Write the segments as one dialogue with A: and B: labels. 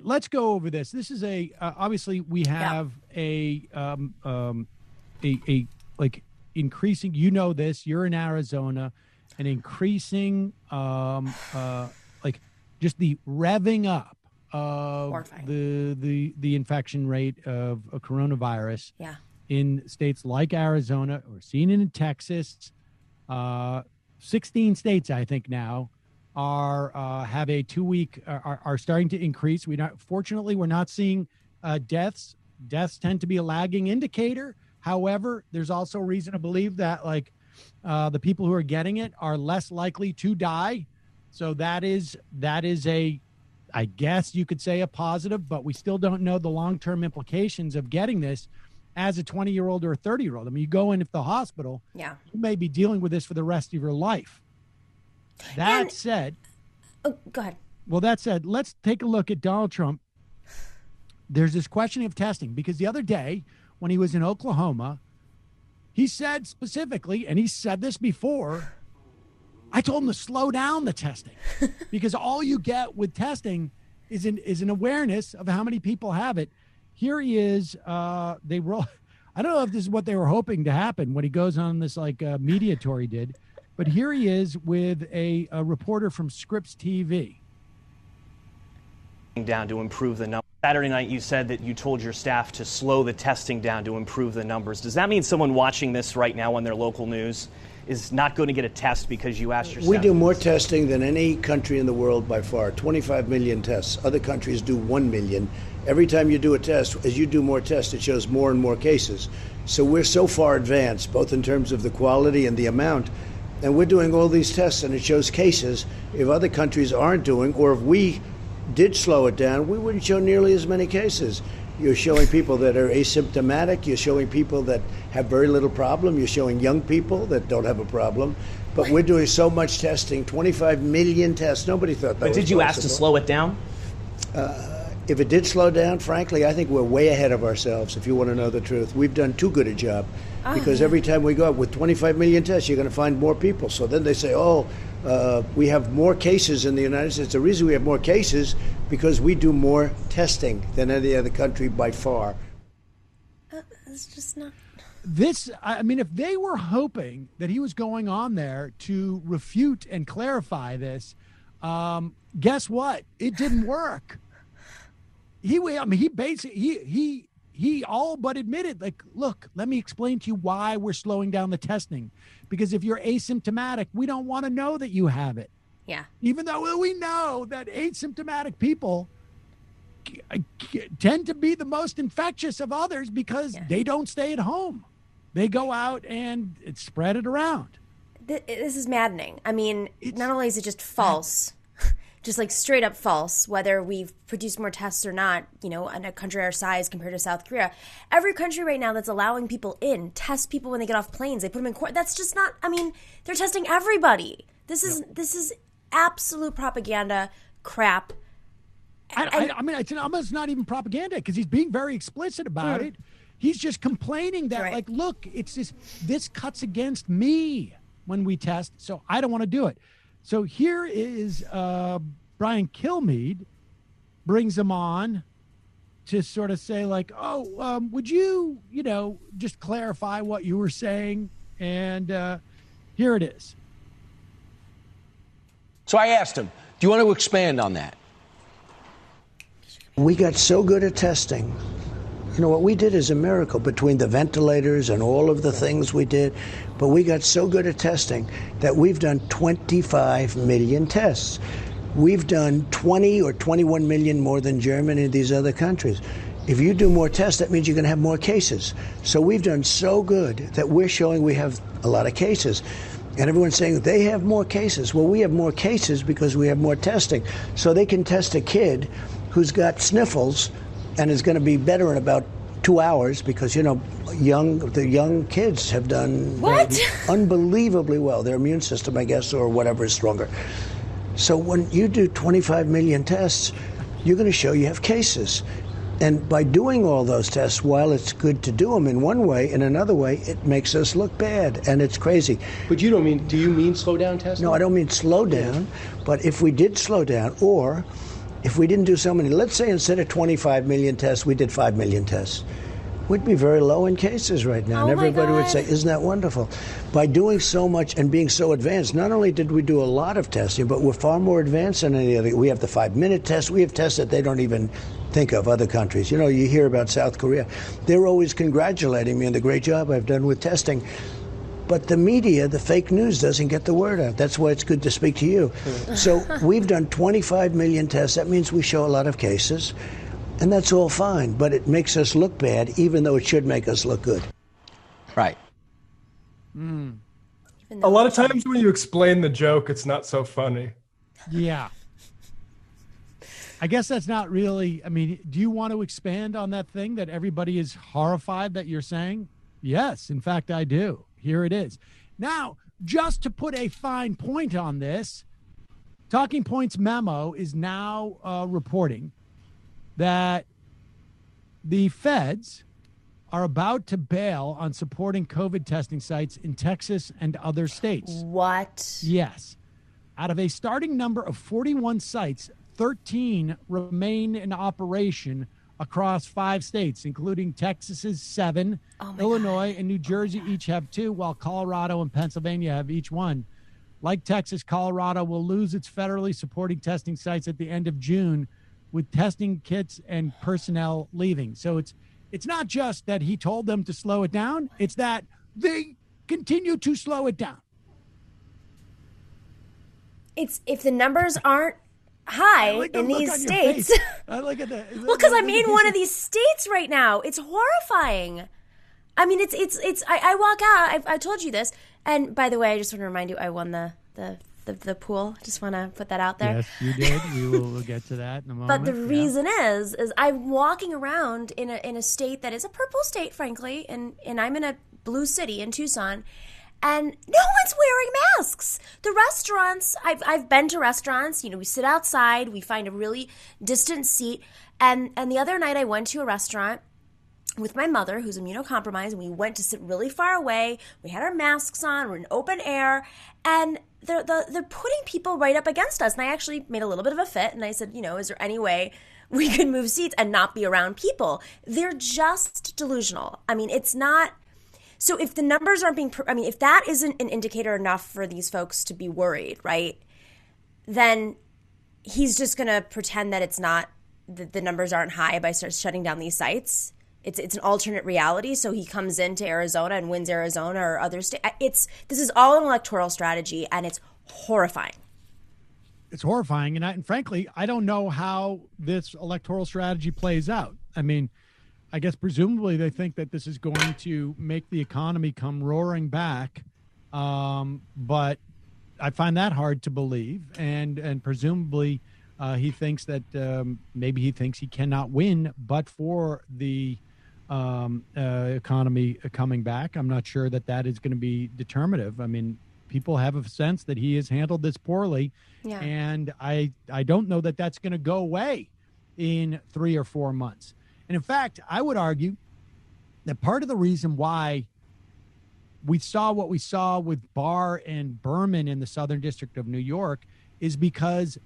A: Let's go over this. This is obviously we have a like increasing. You know this. You're in Arizona, an increasing like just the revving up of the infection rate of a coronavirus. Yeah. In states like Arizona, we're seeing it in Texas. 16 states, I think now, have a 2-week are starting to increase. Fortunately, we're not seeing deaths. Deaths tend to be a lagging indicator. However, there's also reason to believe that the people who are getting it are less likely to die. So that is I guess you could say a positive, but we still don't know the long-term implications of getting this as a 20-year-old or a 30-year-old. I mean, you go into the hospital, you may be dealing with this for the rest of your life. That said,
B: go ahead.
A: Well, that said, let's take a look at Donald Trump. There's this question of testing, because the other day when he was in Oklahoma, he said specifically, and he said this before, I told him to slow down the testing because all you get with testing is an awareness of how many people have it. Here he is. I don't know if this is what they were hoping to happen when he goes on this media tour he did, but here he is with a reporter from Scripps TV.
C: Down to improve the numbers. Saturday night, you said that you told your staff to slow the testing down to improve the numbers. Does that mean someone watching this right now on their local news is not going to get a test because you asked your staff?
D: We do more testing than any country in the world by far. 25 million tests. Other countries do 1 million. Every time you do a test, as you do more tests, it shows more and more cases. So we're so far advanced, both in terms of the quality and the amount. And we're doing all these tests, and it shows cases. If other countries aren't doing, or if we did slow it down, we wouldn't show nearly as many cases. You're showing people that are asymptomatic. You're showing people that have very little problem. You're showing young people that don't have a problem. But we're doing so much testing, 25 million tests. Nobody thought that was possible.
C: But did you ask to slow it down?
D: If it did slow down, frankly, I think we're way ahead of ourselves, if you want to know the truth. We've done too good a job. Because every time we go up with 25 million tests, you're going to find more people. So then they say, we have more cases in the United States. The reason we have more cases because we do more testing than any other country by far.
B: It's just not.
A: I mean, if they were hoping that he was going on there to refute and clarify this, guess what? It didn't work. He all but admitted, look, let me explain to you why we're slowing down the testing. Because if you're asymptomatic, we don't want to know that you have it.
B: Yeah.
A: Even though we know that asymptomatic people tend to be the most infectious of others because they don't stay at home. They go out and spread it around.
B: This is maddening. I mean, not only is it just false, just straight up false, whether we've produced more tests or not, in a country our size compared to South Korea. Every country right now that's allowing people in, test people when they get off planes. They put them in court. That's just not, they're testing everybody. This is absolute propaganda crap.
A: It's almost not even propaganda because he's being very explicit about it. He's just complaining that, look, this cuts against me when we test, so I don't want to do it. So here is Brian Kilmeade brings him on to sort of say would you, just clarify what you were saying? And here it is.
E: So I asked him, do you want to expand on that?
D: We got so good at testing. What we did is a miracle between the ventilators and all of the things we did. But we got so good at testing that we've done 25 million tests. We've done 20 or 21 million more than Germany and these other countries. If you do more tests, that means you're going to have more cases. So we've done so good that we're showing we have a lot of cases. And everyone's saying they have more cases. Well, we have more cases because we have more testing. So they can test a kid who's got sniffles and is going to be better in about 2 hours because, the young kids have done unbelievably well. Their immune system, I guess, or whatever is stronger. So when you do 25 million tests, you're going to show you have cases. And by doing all those tests, while it's good to do them in one way, in another way, it makes us look bad, and it's crazy.
F: But you don't mean, do you mean slow down testing?
D: No, I don't mean slow down, but if we did slow down, or if we didn't do so many, let's say instead of 25 million tests, we did 5 million tests, we'd be very low in cases right now.
B: Oh,
D: and everybody
B: my
D: would
B: God.
D: say, isn't that wonderful? By doing so much and being so advanced, not only did we do a lot of testing, but we're far more advanced than any other. We have the 5-minute test. We have tests that they don't even think of, other countries. You know, you hear about South Korea. They're always congratulating me on the great job I've done with testing. But the media, the fake news, doesn't get the word out. That's why it's good to speak to you. So we've done 25 million tests. That means we show a lot of cases. And that's all fine. But it makes us look bad, even though it should make us look good.
E: Right.
G: A lot of times when you explain the joke, it's not so funny.
A: Yeah. I guess that's not really, I mean, do you want to expand on that thing that everybody is horrified that you're saying? Yes, in fact, I do. Here it is. Now, just to put a fine point on this, Talking Points Memo is now reporting that the feds are about to bail on supporting COVID testing sites in Texas and other states.
B: What?
A: Yes. Out of a starting number of 41 sites, 13 remain in operation across 5 states, including Texas's 7, Illinois and New Jersey each have 2, while Colorado and Pennsylvania have each 1. Like Texas, Colorado will lose its federally supporting testing sites at the end of June, with testing kits and personnel leaving. So it's not just that he told them to slow it down, it's that they continue to slow it down.
B: It's if the numbers aren't high in these states.
A: I look at that.
B: Well, because I'm in one of these states right now. It's horrifying. I mean, I walk out. I told you this. And by the way, I just want to remind you, I won the pool. Just want to put that out there.
A: Yes, you did. We'll get to that in a moment.
B: But the reason is I'm walking around in a state that is a purple state, frankly, and I'm in a blue city in Tucson. And no one's wearing masks. The restaurants, I've been to restaurants, you know, we sit outside, we find a really distant seat. And the other night I went to a restaurant with my mother, who's immunocompromised, and we went to sit really far away. We had our masks on, we're in open air, and they're putting people right up against us. And I actually made a little bit of a fit, and I said, you know, is there any way we could move seats and not be around people? They're just delusional. I mean, it's not... So if the numbers aren't being, if that isn't an indicator enough for these folks to be worried, right, then he's just going to pretend that it's not, the numbers aren't high by shutting down these sites. It's an alternate reality. So he comes into Arizona and wins Arizona or other states. This is all an electoral strategy, and it's horrifying.
A: It's horrifying. And frankly, I don't know how this electoral strategy plays out. I mean, I guess presumably they think that this is going to make the economy come roaring back, but I find that hard to believe. And presumably he thinks that maybe he thinks he cannot win, but for the economy coming back. I'm not sure that is going to be determinative. I mean, people have a sense that he has handled this poorly, and I don't know that that's going to go away in 3 or 4 months. And in fact, I would argue that part of the reason why we saw what we saw with Barr and Berman in the Southern District of New York is because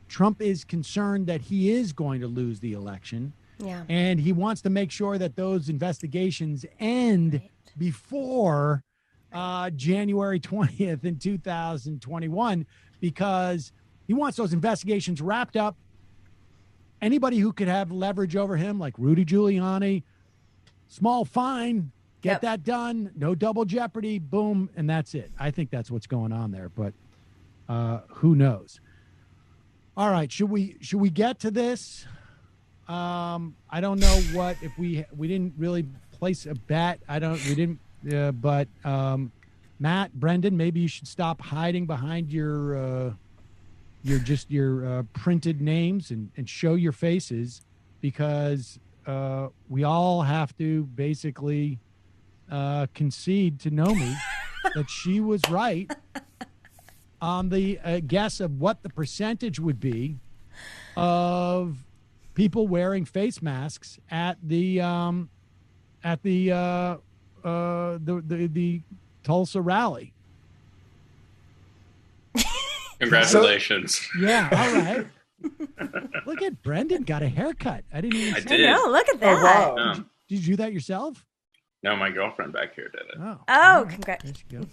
A: Trump is concerned that he is going to lose the election.
B: Yeah.
A: And he wants to make sure that those investigations end before January 20th in 2021, because he wants those investigations wrapped up. Anybody who could have leverage over him, like Rudy Giuliani, small fine, get that done, no double jeopardy, boom, and that's it. I think that's what's going on there, but who knows? All right, should we get to this? I don't know what if we didn't really place a bet. But Matt, Brendan, maybe you should stop hiding behind your printed names and show your faces, because we all have to basically concede to Nomi that she was right on the guess of what the percentage would be of people wearing face masks at the Tulsa rally.
H: Congratulations.
A: Yeah, all right. Look at Brendan got a haircut. I didn't even
H: I
A: see
H: did.
A: that.
B: No, look at that.
G: Oh, wow.
H: No,
A: Did you do that yourself?
H: no, my girlfriend back here did it.
A: Oh,
B: Oh, congrats.
A: there she goes.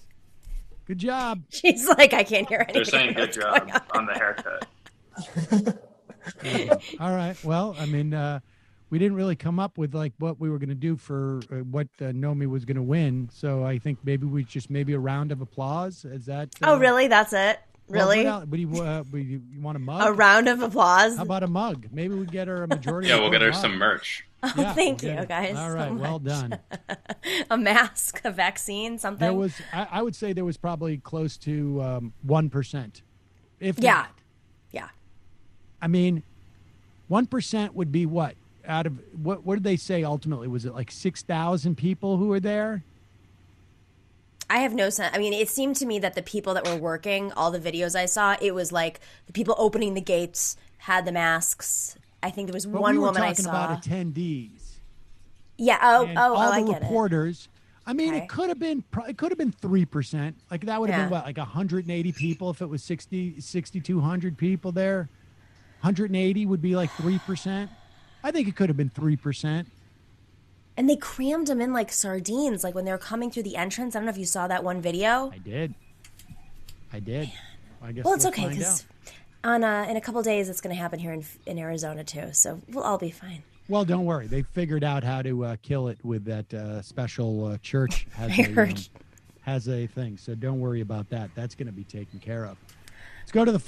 A: Good job.
B: She's like, I can't hear anything.
H: They're saying good
B: What's going
H: job on the haircut.
A: All right. Well, I mean, we didn't really come up with like what we were going to do for what Nomi was going to win. So I think maybe maybe a round of applause. Is that?
B: Oh, really? That's it?
A: Well,
B: Really?
A: what do you want a mug?
B: A round of applause?
A: How about a mug? Maybe we get her a majority.
H: Yeah, we'll get her
A: mug.
H: some merch.
B: Oh,
A: Yeah,
B: thank
A: we'll
B: you,
A: get it.
B: guys.
A: All right,
B: so
A: well
B: much.
A: done.
B: A mask, a vaccine, something?
A: There was, I would say there was probably close to 1%. If
B: Yeah.
A: not.
B: Yeah.
A: I mean, 1% would be what? Out of, what did they say ultimately? Was it like 6,000 people who were there?
B: I have no sense. I mean, it seemed to me that the people that were working, all the videos I saw, it was like the people opening the gates had the masks. I think there was
A: But
B: one
A: we were
B: woman I
A: talking
B: saw.
A: about attendees.
B: Yeah.
A: And
B: Oh,
A: all
B: I
A: the
B: get it.
A: reporters. I mean,
B: Okay.
A: it could have been 3%. Like that would have been
B: Yeah.
A: what, like 180 people if it was 6,200 people there. 180 would be like 3%. I think it could have been 3%.
B: And they crammed them in like sardines, like when they were coming through the entrance. I don't know if you saw that one video.
A: I did. I guess
B: Well, it's
A: we'll
B: okay
A: find
B: because
A: out.
B: in a couple days it's going to happen here in Arizona too. So we'll all be fine.
A: Well, don't worry. They figured out how to kill it with that special church
B: I heard.
A: has a thing. So don't worry about that. That's going to be taken care of. Let's go to the